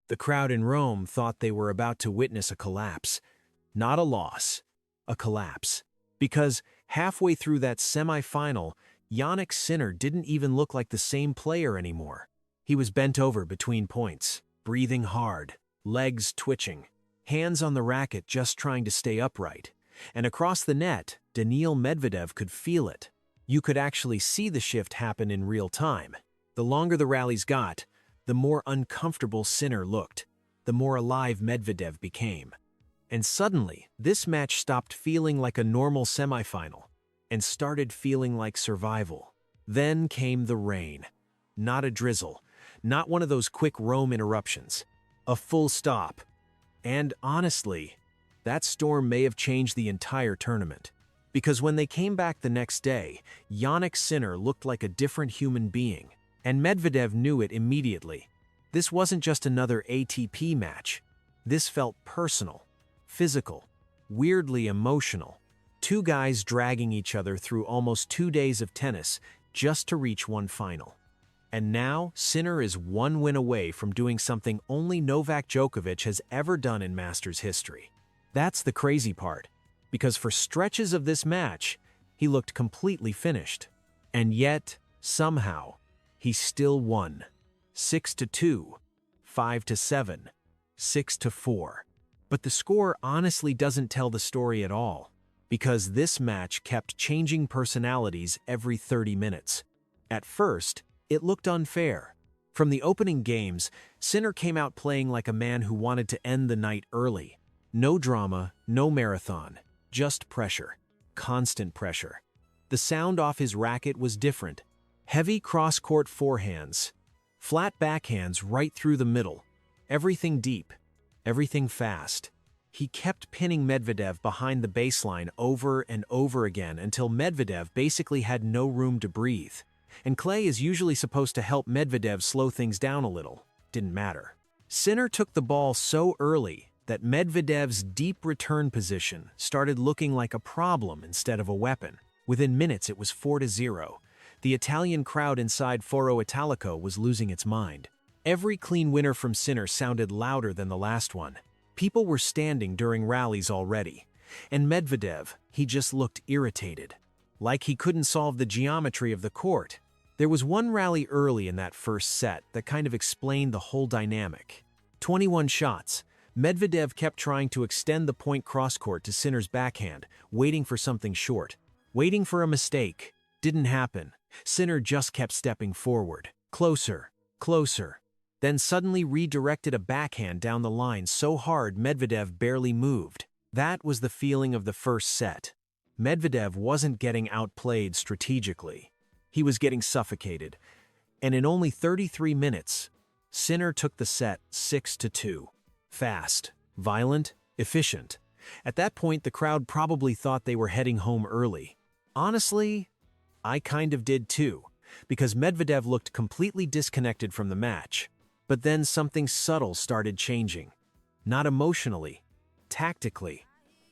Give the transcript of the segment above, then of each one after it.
The crowd in Rome thought they were about to witness a collapse. Not a loss, a collapse. Because halfway through that semifinal, Jannik Sinner didn't even look like the same player anymore. He was bent over between points, breathing hard, legs twitching, hands on the racket just trying to stay upright. And across the net, Daniil Medvedev could feel it. You could actually see the shift happen in real time. The longer the rallies got, the more uncomfortable Sinner looked, the more alive Medvedev became. And suddenly, this match stopped feeling like a normal semifinal and started feeling like survival. Then came the rain. Not a drizzle, not one of those quick Rome interruptions. A full stop. And honestly, that storm may have changed the entire tournament. Because when they came back the next day, Jannik Sinner looked like a different human being. And Medvedev knew it immediately. This wasn't just another ATP match. This felt personal, physical, weirdly emotional. Two guys dragging each other through almost 2 days of tennis just to reach one final. And now, Sinner is one win away from doing something only Novak Djokovic has ever done in Masters history. That's the crazy part, because for stretches of this match, he looked completely finished. And yet, somehow, he still won. 6-2, 5-7, 6-4. But the score honestly doesn't tell the story at all, because this match kept changing personalities every 30 minutes. At first, it looked unfair. From the opening games, Sinner came out playing like a man who wanted to end the night early. No drama, no marathon, just pressure. Constant pressure. The sound off his racket was different. Heavy cross-court forehands, flat backhands right through the middle. Everything deep, everything fast. He kept pinning Medvedev behind the baseline over and over again until Medvedev basically had no room to breathe. And clay is usually supposed to help Medvedev slow things down a little. Didn't matter. Sinner took the ball so early that Medvedev's deep return position started looking like a problem instead of a weapon. Within minutes, it was 4-0. The Italian crowd inside Foro Italico was losing its mind. Every clean winner from Sinner sounded louder than the last one. People were standing during rallies already. And Medvedev, he just looked irritated. Like he couldn't solve the geometry of the court. There was one rally early in that first set that kind of explained the whole dynamic. 21 shots. Medvedev kept trying to extend the point cross-court to Sinner's backhand, waiting for something short. Waiting for a mistake. Didn't happen. Sinner just kept stepping forward. Closer. Closer. Then suddenly redirected a backhand down the line so hard Medvedev barely moved. That was the feeling of the first set. Medvedev wasn't getting outplayed strategically. He was getting suffocated. And in only 33 minutes, Sinner took the set 6-2. Fast, violent, efficient. At that point, the crowd probably thought they were heading home early. Honestly, I kind of did too, because Medvedev looked completely disconnected from the match. But then something subtle started changing. Not emotionally, tactically.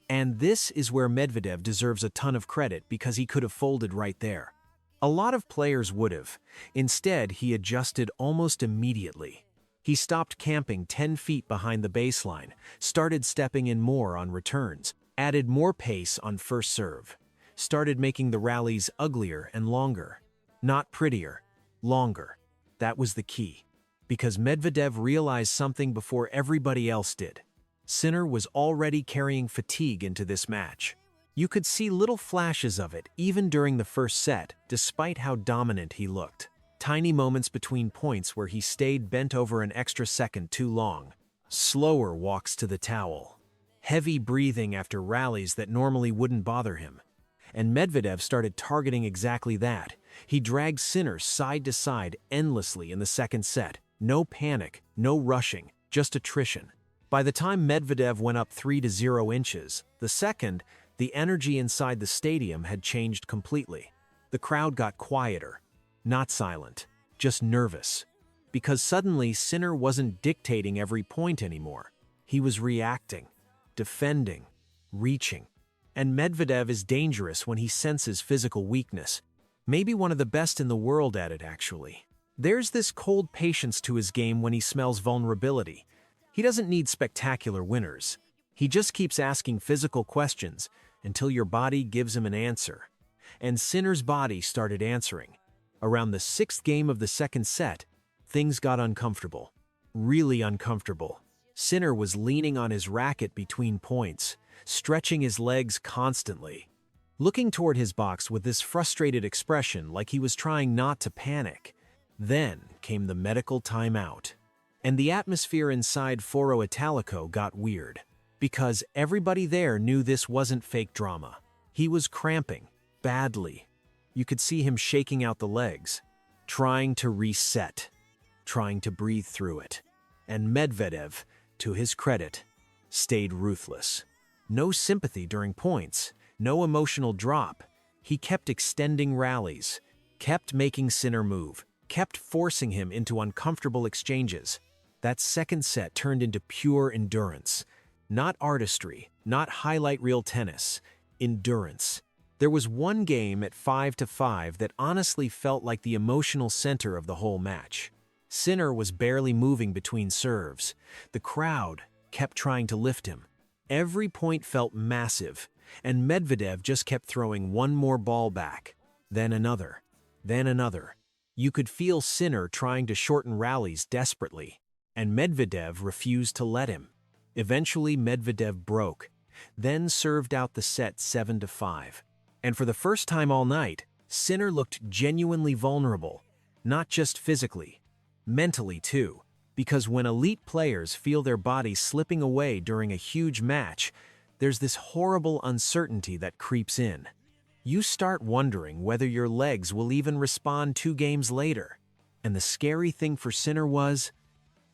And this is where Medvedev deserves a ton of credit because he could have folded right there. A lot of players would have. Instead, he adjusted almost immediately. He stopped camping 10 feet behind the baseline, started stepping in more on returns, added more pace on first serve, started making the rallies uglier and longer. Not prettier, longer. That was the key. Because Medvedev realized something before everybody else did. Sinner was already carrying fatigue into this match. You could see little flashes of it even during the first set, despite how dominant he looked. Tiny moments between points where he stayed bent over an extra second too long. Slower walks to the towel. Heavy breathing after rallies that normally wouldn't bother him. And Medvedev started targeting exactly that. He dragged Sinner side to side endlessly in the second set. No panic, no rushing, just attrition. By the time Medvedev went up 3-0 inches, the second, the energy inside the stadium had changed completely. The crowd got quieter. Not silent, just nervous. Because suddenly Sinner wasn't dictating every point anymore. He was reacting, defending, reaching. And Medvedev is dangerous when he senses physical weakness. Maybe one of the best in the world at it, actually. There's this cold patience to his game when he smells vulnerability. He doesn't need spectacular winners. He just keeps asking physical questions until your body gives him an answer. And Sinner's body started answering. Around the 6th game of the second set, things got uncomfortable. Really uncomfortable. Sinner was leaning on his racket between points, stretching his legs constantly, looking toward his box with this frustrated expression like he was trying not to panic. Then came the medical timeout. And the atmosphere inside Foro Italico got weird, because everybody there knew this wasn't fake drama. He was cramping, badly. You could see him shaking out the legs, trying to reset, trying to breathe through it. And Medvedev, to his credit, stayed ruthless. No sympathy during points, no emotional drop. He kept extending rallies, kept making Sinner move, kept forcing him into uncomfortable exchanges. That second set turned into pure endurance. Not artistry, not highlight reel tennis. Endurance. There was one game at 5-5 that honestly felt like the emotional center of the whole match. Sinner was barely moving between serves. The crowd kept trying to lift him. Every point felt massive, and Medvedev just kept throwing one more ball back, then another, then another. You could feel Sinner trying to shorten rallies desperately, and Medvedev refused to let him. Eventually, Medvedev broke, then served out the set 7-5. And for the first time all night, Sinner looked genuinely vulnerable, not just physically, mentally too, because when elite players feel their bodies slipping away during a huge match, there's this horrible uncertainty that creeps in. You start wondering whether your legs will even respond 2 games later. And the scary thing for Sinner was,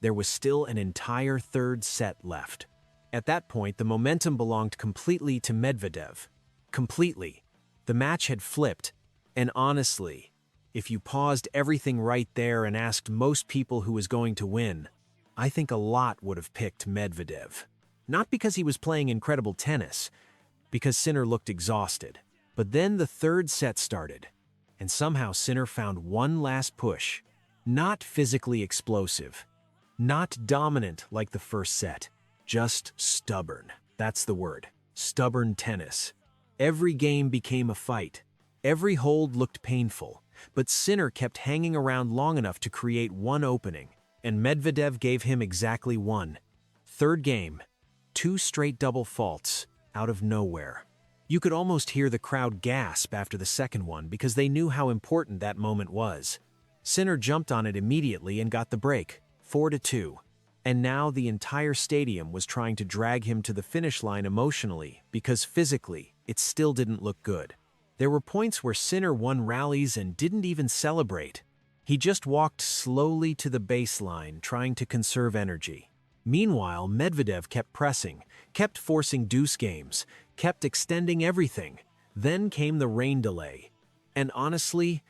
there was still an entire third set left. At that point, the momentum belonged completely to Medvedev. Completely. The match had flipped, and honestly, if you paused everything right there and asked most people who was going to win, I think a lot would have picked Medvedev. Not because he was playing incredible tennis, because Sinner looked exhausted. But then the third set started, and somehow Sinner found one last push. Not physically explosive, not dominant like the first set, just stubborn. That's the word. Stubborn tennis. Every game became a fight. Every hold looked painful, but Sinner kept hanging around long enough to create one opening, and Medvedev gave him exactly one. Third game, 2 straight double faults, out of nowhere. You could almost hear the crowd gasp after the second one because they knew how important that moment was. Sinner jumped on it immediately and got the break, 4-2. And now the entire stadium was trying to drag him to the finish line emotionally because physically, it still didn't look good. There were points where Sinner won rallies and didn't even celebrate. He just walked slowly to the baseline, trying to conserve energy. Meanwhile, Medvedev kept pressing, kept forcing deuce games, kept extending everything. Then came the rain delay. And honestly,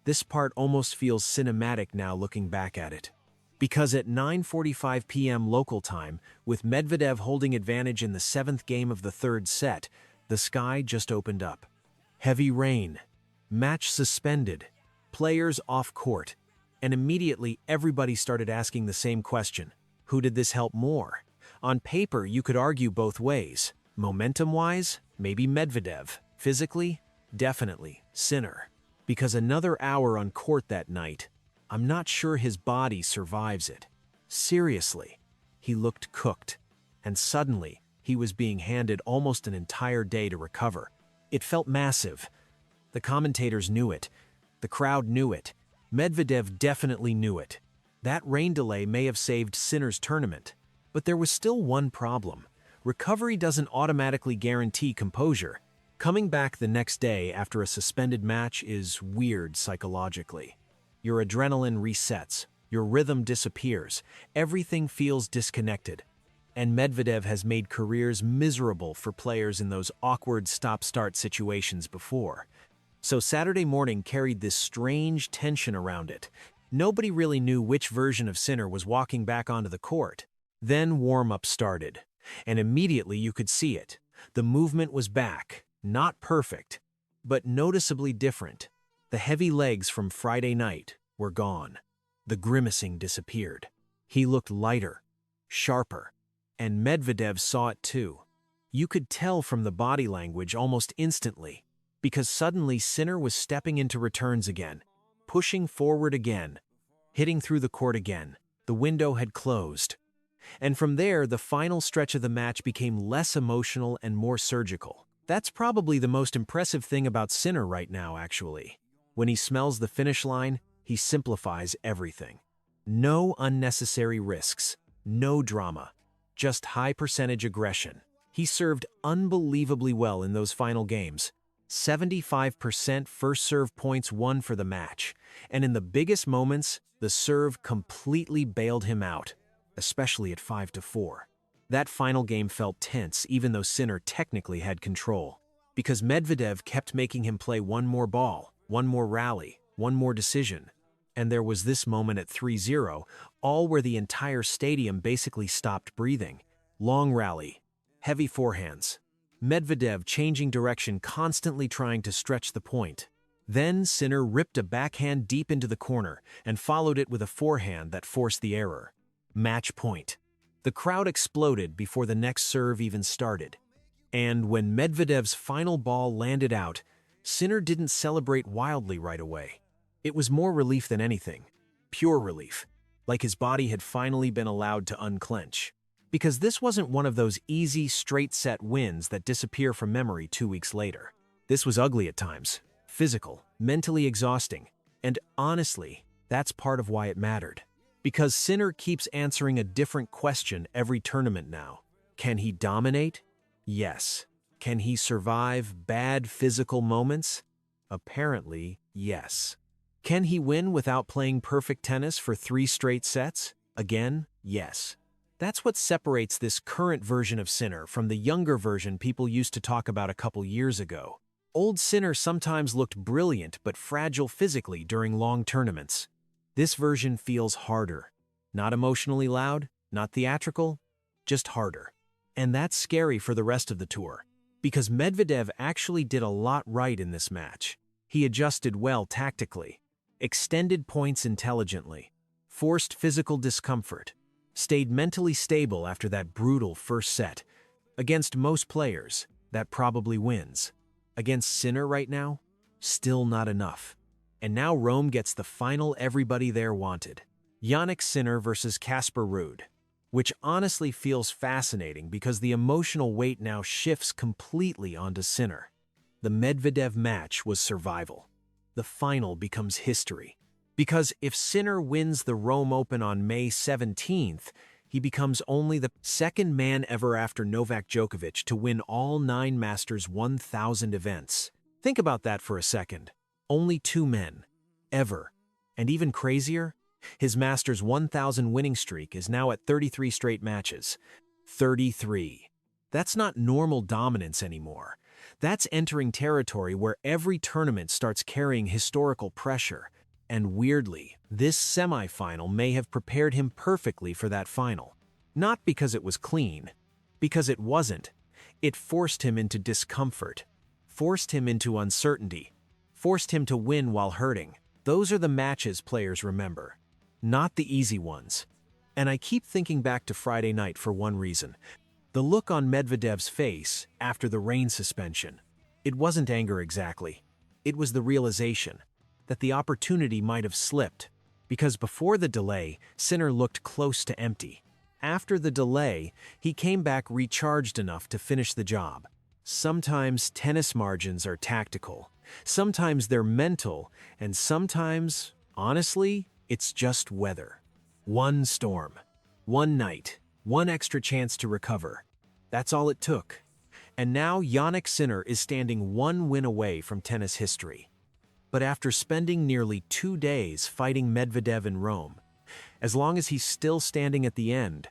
this part almost feels cinematic now looking back at it. Because at 9:45 p.m. local time, with Medvedev holding advantage in the 7th game of the third set, the sky just opened up. Heavy rain, match suspended, players off court, and immediately everybody started asking the same question. Who did this help more? On paper, you could argue both ways. Momentum-wise, maybe Medvedev. Physically, definitely Sinner. Because another hour on court that night, I'm not sure his body survives it. Seriously, he looked cooked. And suddenly, he was being handed almost an entire day to recover. It felt massive. The commentators knew it. The crowd knew it. Medvedev definitely knew it. That rain delay may have saved Sinner's tournament. But there was still one problem. Recovery doesn't automatically guarantee composure. Coming back the next day after a suspended match is weird psychologically. Your adrenaline resets, your rhythm disappears, everything feels disconnected. And Medvedev has made careers miserable for players in those awkward stop-start situations before. So Saturday morning carried this strange tension around it. Nobody really knew which version of Sinner was walking back onto the court. Then warm-up started, and immediately you could see it. The movement was back, not perfect, but noticeably different. The heavy legs from Friday night were gone. The grimacing disappeared. He looked lighter, sharper. And Medvedev saw it too. You could tell from the body language almost instantly, because suddenly Sinner was stepping into returns again, pushing forward again, hitting through the court again. The window had closed. And from there, the final stretch of the match became less emotional and more surgical. That's probably the most impressive thing about Sinner right now, actually. When he smells the finish line, he simplifies everything. No unnecessary risks, no drama, just high-percentage aggression. He served unbelievably well in those final games. 75% first serve points won for the match, and in the biggest moments, the serve completely bailed him out, especially at 5-4. That final game felt tense even though Sinner technically had control, because Medvedev kept making him play one more ball, one more rally, one more decision. And there was this moment at 3-0, all where the entire stadium basically stopped breathing. Long rally, heavy forehands. Medvedev changing direction, constantly trying to stretch the point. Then Sinner ripped a backhand deep into the corner and followed it with a forehand that forced the error. Match point. The crowd exploded before the next serve even started. And when Medvedev's final ball landed out, Sinner didn't celebrate wildly right away. It was more relief than anything. Pure relief. Like his body had finally been allowed to unclench. Because this wasn't one of those easy, straight-set wins that disappear from memory 2 weeks later. This was ugly at times, physical, mentally exhausting, and honestly, that's part of why it mattered. Because Sinner keeps answering a different question every tournament now. Can he dominate? Yes. Can he survive bad physical moments? Apparently, yes. Can he win without playing perfect tennis for 3 straight sets? Again, yes. That's what separates this current version of Sinner from the younger version people used to talk about a couple years ago. Old Sinner sometimes looked brilliant but fragile physically during long tournaments. This version feels harder. Not emotionally loud, not theatrical, just harder. And that's scary for the rest of the tour, because Medvedev actually did a lot right in this match. He adjusted well tactically, extended points intelligently, forced physical discomfort, stayed mentally stable after that brutal first set. Against most players, that probably wins. Against Sinner right now, still not enough. And now Rome gets the final everybody there wanted. Jannik Sinner versus Casper Ruud, which honestly feels fascinating because the emotional weight now shifts completely onto Sinner. The Medvedev match was survival. The final becomes history. Because if Sinner wins the Rome Open on May 17th, he becomes only the second man ever after Novak Djokovic to win all 9 Masters 1000 events. Think about that for a second. Only 2 men. Ever. And even crazier, his Masters 1000 winning streak is now at 33 straight matches. 33. That's not normal dominance anymore. That's entering territory where every tournament starts carrying historical pressure. And weirdly, this semifinal may have prepared him perfectly for that final. Not because it was clean, because it wasn't. It forced him into discomfort, forced him into uncertainty, forced him to win while hurting. Those are the matches players remember, not the easy ones. And I keep thinking back to Friday night for one reason. The look on Medvedev's face after the rain suspension. It wasn't anger exactly. It was the realization that the opportunity might have slipped, because before the delay, Sinner looked close to empty. After the delay, he came back recharged enough to finish the job. Sometimes tennis margins are tactical, sometimes they're mental, and sometimes, honestly, it's just weather. One storm, one night, one extra chance to recover. That's all it took. And now Jannik Sinner is standing 1 win away from tennis history. But after spending nearly 2 days fighting Medvedev in Rome, as long as he's still standing at the end,